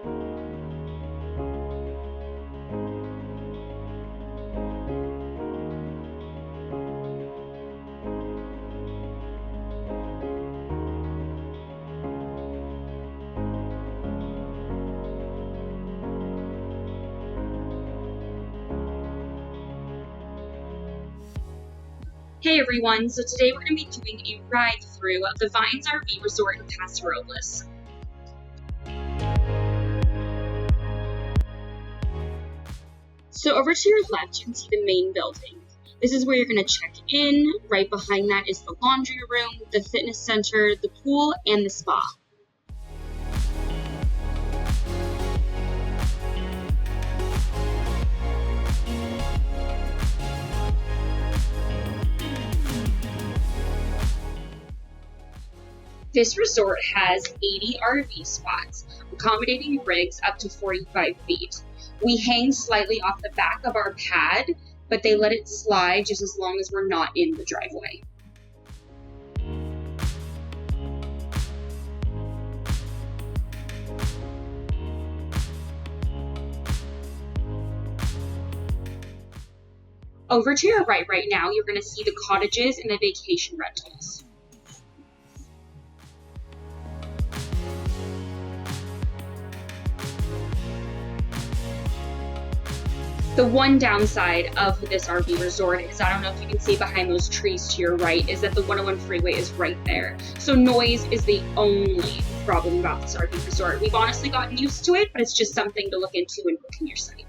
Hey everyone, so today we're going to be doing a ride through the Vines RV Resort in Paso Robles. So over to your left, you can see the main building. This is where you're going to check in. Right behind that is the laundry room, the fitness center, the pool, and the spa. This resort has 80 RV spots, accommodating rigs up to 45 feet. We hang slightly off the back of our pad, but they let it slide just as long as we're not in the driveway. Over to your right now, you're going to see the cottages and the vacation rentals. The one downside of this RV resort is, I don't know if you can see behind those trees to your right, is that the 101 freeway is right there. So noise is the only problem about this RV resort. We've honestly gotten used to it, but it's just something to look into when booking your site.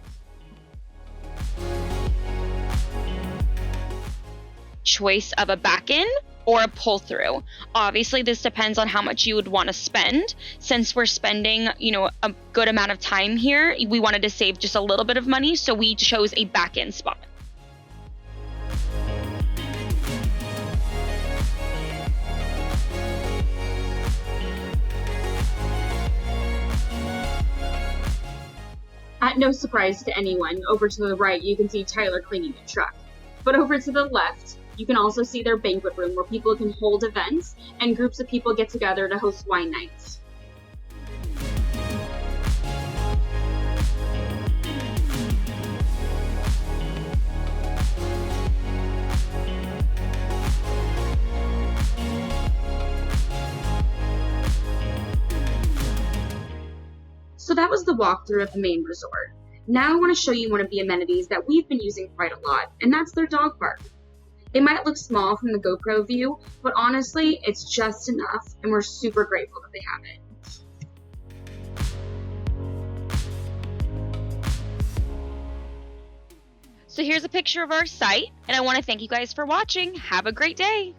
Choice of a back-in or a pull-through. Obviously, this depends on how much you would want to spend. Since we're spending, a good amount of time here, we wanted to save just a little bit of money, so we chose a back-in spot. At no surprise to anyone, over to the right, you can see Tyler cleaning the truck. But over to the left, you can also see their banquet room where people can hold events and groups of people get together to host wine nights. So that was the walkthrough of the main resort. Now I want to show you one of the amenities that we've been using quite a lot, and that's their dog park. It might look small from the GoPro view, but honestly, it's just enough, and we're super grateful that they have it. So here's a picture of our site, and I want to thank you guys for watching. Have a great day.